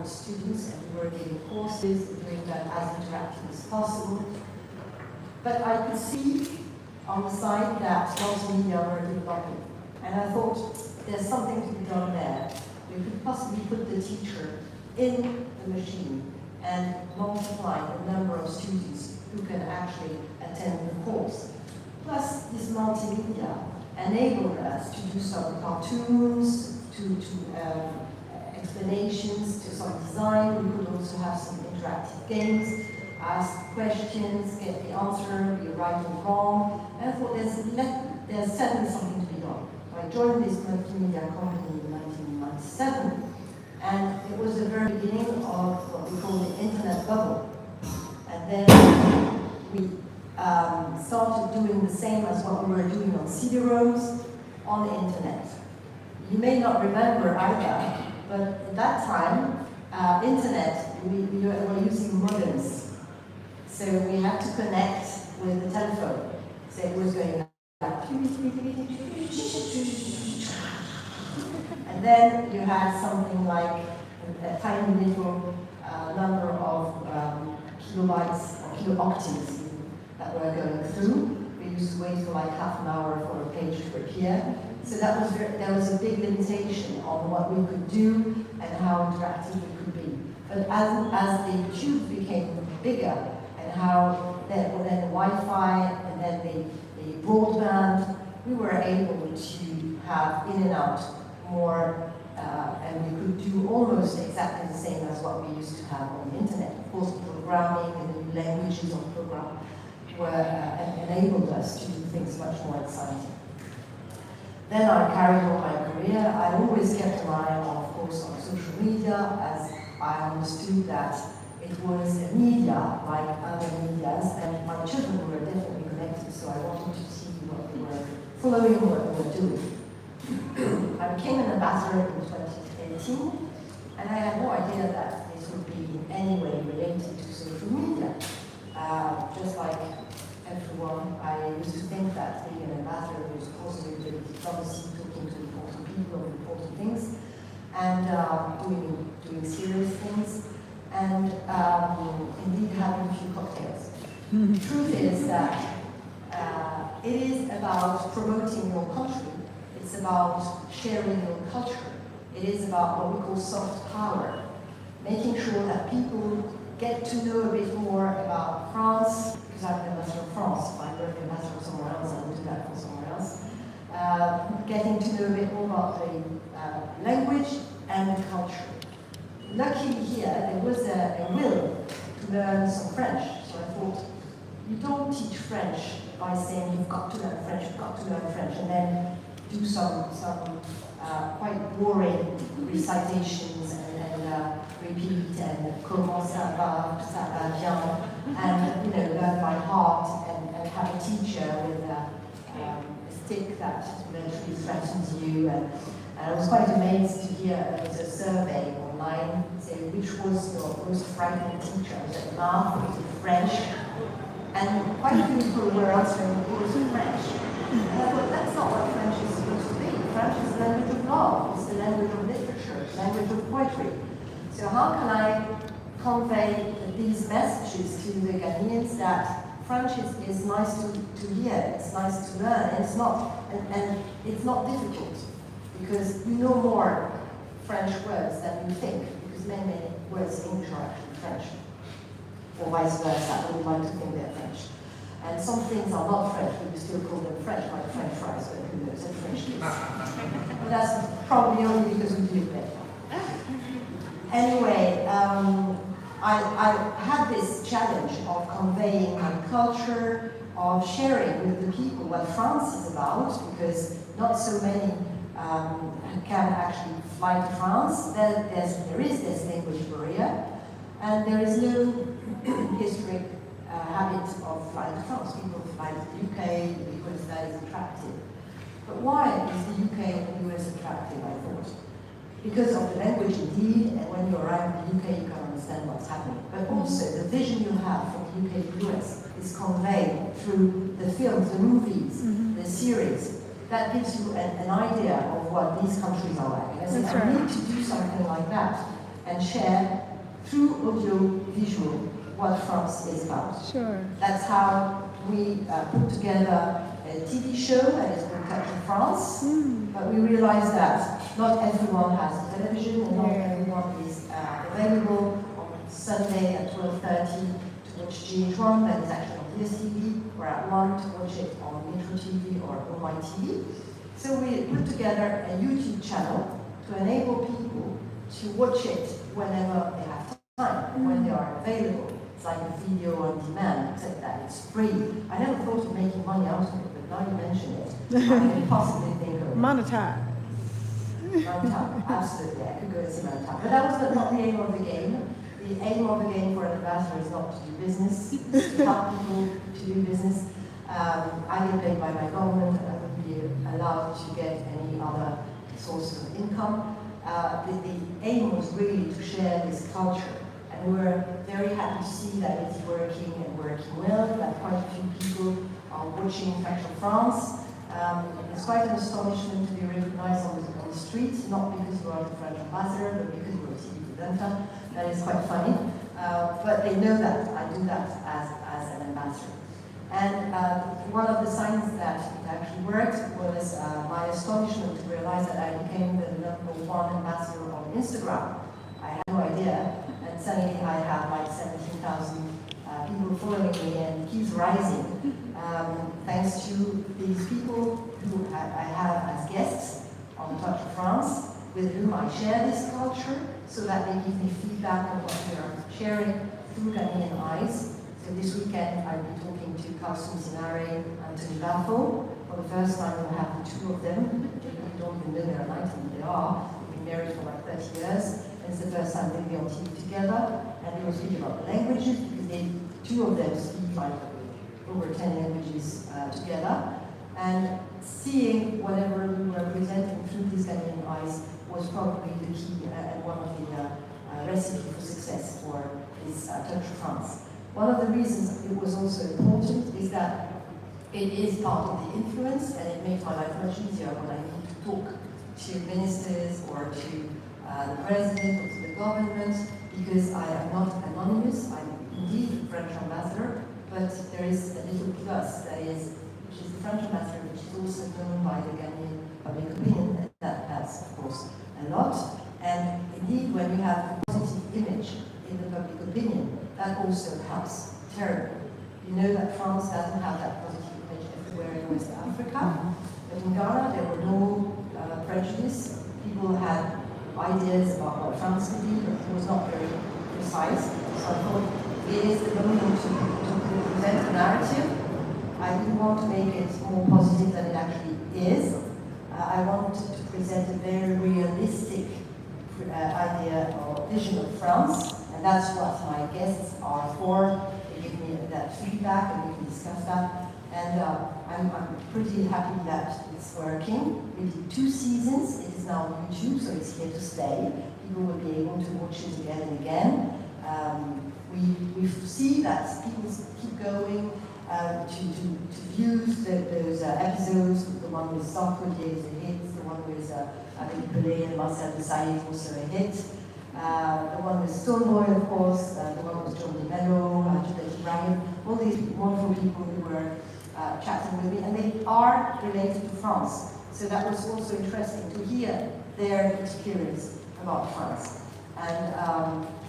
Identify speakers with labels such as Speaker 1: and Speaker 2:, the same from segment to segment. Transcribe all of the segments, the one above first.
Speaker 1: graduate students, and we were giving courses, doing that as interactive as possible. But I could see on the side that multimedia were developing, and I thought there's something to be done there. We could possibly put the teacher in the machine and multiply the number of students who can actually attend the course. Plus, this multimedia enabled us to do some cartoons, to explanations, to some design. We could also have some interactive games, ask questions, get the answer, be right or wrong. And I thought there's certainly something to be done. I joined this multimedia company in 1997, and it was the very beginning of what we call the internet bubble. And then we started doing the same as what we were doing on CD-ROMs on the internet. You may not remember either, but at that time, internet, we were using modems. So we had to connect with the telephone. So it was going like, and then you had something like a tiny little number of kilobytes or kilo-octets that were going through. We used to wait for like half an hour for a page to appear. So there was a big limitation on what we could do and how interactive we could be. But as the tube became bigger, and how then Wi-Fi and then the broadband, we were able to have in and out more, and we could do almost exactly the same as what we used to have on the internet. Of course, programming and the new languages of program enabled us to do things much more exciting. Then I carried on my career. I always kept an eye, of course, on social media, as I understood that it was a media like other medias, and my children were definitely connected, so I wanted to see what they were following, what they were doing. I became an ambassador in 2018, and I had no idea that this would be in any way related to social media. Just like everyone, I used to think that being an ambassador was possibly with diplomacy, talking to important people of important things, and doing serious things, and indeed having a few cocktails. The truth is that it is about promoting your country. It's about sharing your culture. It is about what we call soft power, making sure that people get to know a bit more about France, because I'm an ambassador of France. If I were an ambassador somewhere else, I would do that for somewhere else. Getting to know a bit more about the language and the culture. Luckily here, there was a will to learn some French, so I thought, you don't teach French by saying you've got to learn French, and then do some quite boring recitations and repeat and comment ça va bien, and learn by heart and have a teacher with a stick that literally threatens you. And I was quite amazed to hear there was a survey online saying which was your most frightening teacher. I was at math, it was French, and quite a few people were answering it was French. And I thought, that's not what French is supposed to be. French is the language of love, it's the language of literature, the language of poetry. So how can I convey these messages to the Ghanaians that French is nice to hear, it's nice to learn, and it's not difficult, because you know more French words than you think, because many words in English are actually French, or vice versa. I would like to think they're French. And some things are not French, but we still call them French, like French fries, but who knows, and French kiss. But that's probably only because we do it better. Anyway, I had this challenge of conveying my culture, of sharing with the people what France is about, because not so many can actually fly to France. There is this language barrier, and there is no historic habit of flying to France. People fly to the UK because that is attractive. But why is the UK and the US attractive, I thought? Because of the language indeed, and when you arrive in the UK you can understand what's happening. But also the vision you have from the UK to the US is conveyed through the films, the movies, the series. That gives you an idea of what these countries are like. And I said, I need to do something like that. and share through audio-visual what France is about.
Speaker 2: Sure.
Speaker 1: That's how we put together a TV show that is called Touch of France, but we realized that not everyone has a television and not everyone is available on Sunday at 12:30 to watch GH1, that is actually on DSTV, or at 1 to watch it on Metro TV or on my TV. So we put together a YouTube channel to enable people to watch it whenever they have time, when they are available. It's like a video on demand, except that it's free. I never thought of making money out of it, but now you mention it, I can possibly think of it.
Speaker 2: Monetize.
Speaker 1: Monetize, absolutely. I could go and see monetize. But that was not the aim of the game. The aim of the game for an ambassador is not to do business, it's to help people to do business. I get paid by my government, and I wouldn't be allowed to get any other source of income. The aim was really to share this culture, and we're very happy to see that it's working and working well, that quite a few people are watching Touch of France. It's quite an astonishment to be recognized on the street, not because you are the French ambassador, but because you're a TV presenter. That is quite funny, but they know that I do that as an ambassador. And one of the signs that it actually worked was my astonishment to realize that I became the #1 ambassador on Instagram. I had no idea, and suddenly I have like 17,000 people following me, and it keeps rising thanks to these people who I have as guests on Touch of France, with whom I share this culture, so that they give me feedback on what we are sharing through Ghanaian eyes. So this weekend I'll be talking to Kalsum Sinare and Anthony Bafo. For the first time we'll have the two of them. We don't even know they're 19, they are. We've been married for like 30 years. And it's the first time they'll be on TV together. And they will speak about the languages, because two of them speak like over 10 languages together. And seeing whatever we were presenting through these Ghanaian eyes was probably the key and one of the recipe for success for this Touch of France. One of the reasons it was also important is that it is part of the influence, and it makes my life much easier when I need to talk to ministers or to the president or to the government, because I am not anonymous. I'm indeed a French ambassador, but there is a little plus, that is, which is the French ambassador, which is also known by the Ghanaian public opinion, and that's, of course, a lot. And indeed, when you have a positive image in the public opinion, that also helps terribly. You know that France doesn't have that positive image everywhere in West Africa, but in Ghana there were no prejudice. People had ideas about what France could be, but it was not very precise. So I thought it is the moment to present a narrative. I didn't want to make it more positive than it actually is. I wanted to present a very realistic idea or vision of France, and that's what my guests are for. They give me that feedback, and we can discuss that. And I'm pretty happy that it's working. We did 2 seasons. It is now on YouTube, so it's here to stay. People will be able to watch it again and again. We see that people keep going to view those episodes. The one with Sarkozy is a hit. The one with Amélie Pelé and Marcel Desailly is also a hit. The one with Stoneboy, of course. The one with John Di Mello, Juliette Ryan. All these wonderful people who were chatting with me, and they are related to France. So that was also interesting to hear their experience about France. And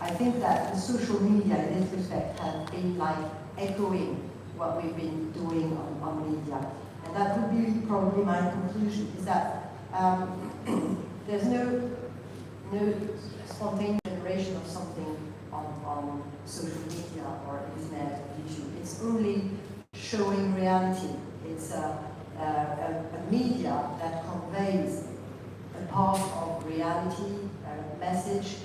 Speaker 1: I think that the social media in this respect has been like echoing what we've been doing on media. And that would be probably my conclusion, is that there's no spontaneous generation of something on social media or internet or YouTube. It's only showing reality. It's a media that conveys a part of reality, a message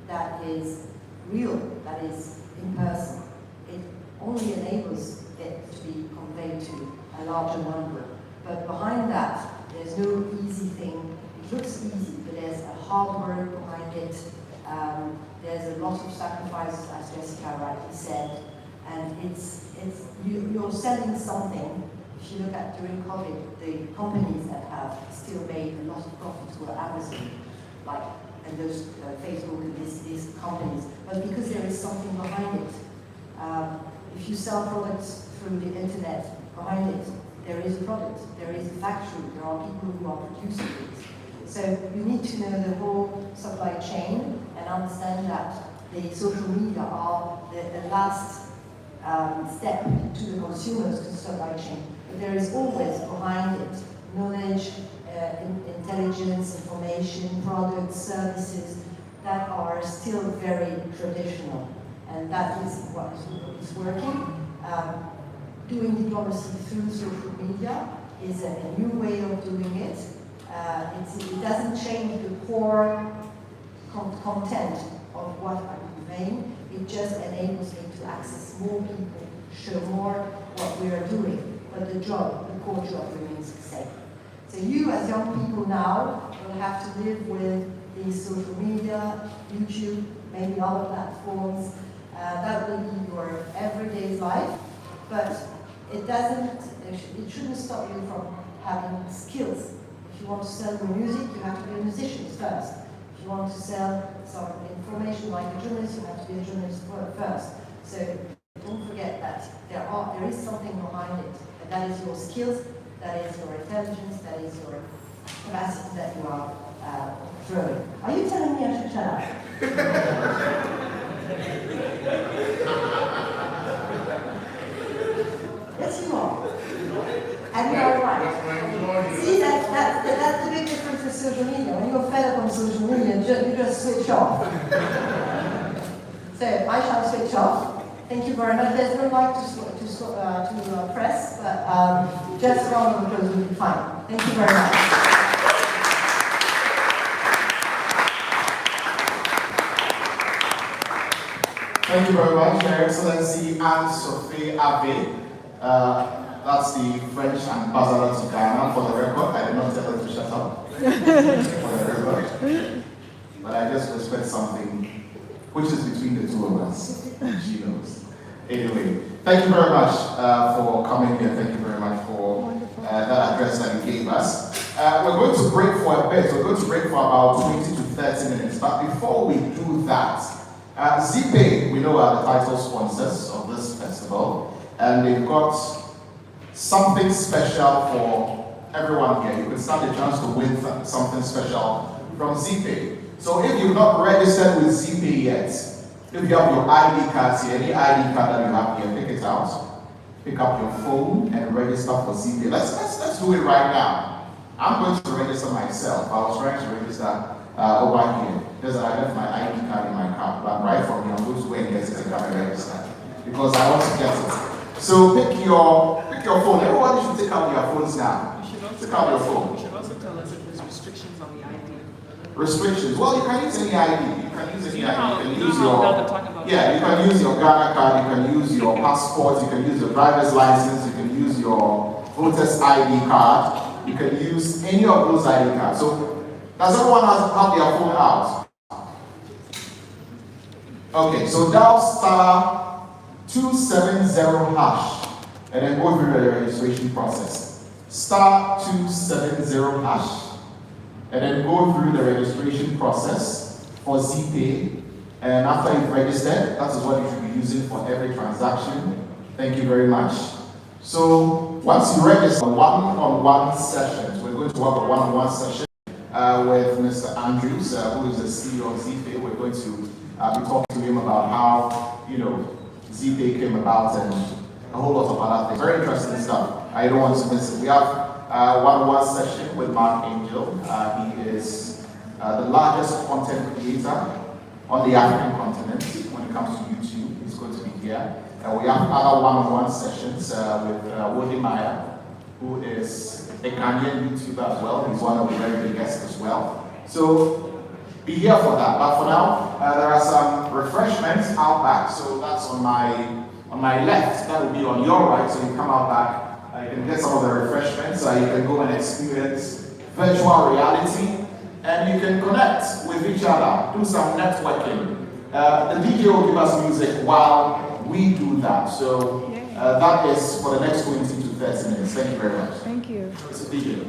Speaker 1: that is real, that is impersonal. It only enables it to be conveyed to a larger number. But behind that, there's no easy thing. It looks easy, but there's a hard work behind it. There's a lot of sacrifices, as Jessica rightly said, and you're selling something. If you look at during COVID, the companies that have still made a lot of profits were Amazon, like and those Facebook and these companies, but because there is something behind it. If you sell products through the internet, behind it, there is a product, there is a factory, there are people who are producing it. So you need to know the whole supply chain and understand that the social media are the last step to the consumers to the supply chain. But there is always behind it knowledge, intelligence, information, products, services that are still very traditional. And that is what is working. Doing diplomacy through social media is a new way of doing it. It doesn't change the core content of what I'm conveying. It just enables me to access more people, show more what we are doing. But the core job remains the same. So you as young people now will have to live with these social media, YouTube, maybe other platforms. That will be your everyday life, but it shouldn't stop you from having skills. If you want to sell your music, you have to be a musician first. If you want to sell some information like a journalist, you have to be a journalist first. So don't forget that there is something behind it, and that is your skills, that is your intelligence, that is your capacity that you are throwing. Are you telling me I should shut up? Yes, you are. And you are right. See, that's the big difference with social media. When you're fed up on social media, you just switch off. So I shall switch off. Thank you very much. There's no mic to press, but just round of applause will be fine. Thank you very much.
Speaker 2: Thank you very much, Her Excellency Anne Sophie Ave. That's the French ambassador to Ghana. For the record, I did not tell her to shut up. For the record. But I just respect something which is between the two of us. She knows. Anyway, thank you very much for coming here. Thank you very much for that address that you gave us. We're going to break for a bit. We're going to break for about 20 to 30 minutes. But before we do that, Zeepay, we know, are the title sponsors of this festival, and they've got something special for everyone here. You can stand a chance to win something special from Zeepay. So if you've not registered with Zeepay yet, if you have your ID cards here, any ID card that you have here, pick it out. Pick up your phone and register for Zeepay. Let's do it right now. I'm going to register myself. I was trying to register over here. Because I left my ID card in my car, but right from here, I'm going to go and get it and come and register. Because I want to get it. So pick your phone. Everybody should take out their phones now. Take out your phone.
Speaker 3: You should also tell us if there's restrictions on the ID.
Speaker 2: Restrictions? Well, you can use any ID. You can use any ID. You can use
Speaker 3: your
Speaker 2: you can use your Ghana card. You can use your passport. You can use your driver's license. You can use your voter's ID card. You can use any of those ID cards. So does everyone have their phone out? Okay, so dial star 270 hash and then go through the registration process. Star 270 hash and then go through the registration process for Zeepay. And after you've registered, that is what you should be using for every transaction. Thank you very much. So once you register, one-on-one sessions, we're going to have a one-on-one session with Mr. Andrews, who is the CEO of Zeepay. We're going to be talking to him about how, Zeepay came about and a whole lot of other things. Very interesting stuff. I don't want to miss it. We have one-on-one session with Mark Angel. He is the largest content creator on the African continent when it comes to YouTube. He's going to be here. We have other one-on-one sessions with Wode Maya, who is a Ghanaian YouTuber as well. He's one of the very big guests as well. So be here for that. But for now, there are some refreshments out back. So that's on my left. That will be on your right. So you come out back, you can get some of the refreshments. You can go and experience virtual reality, and you can connect with each other, do some networking. The DJ will give us music while we do that. So that is for the next 20 to 30 minutes. Thank you very much.
Speaker 4: Thank you.
Speaker 2: It's a DJ.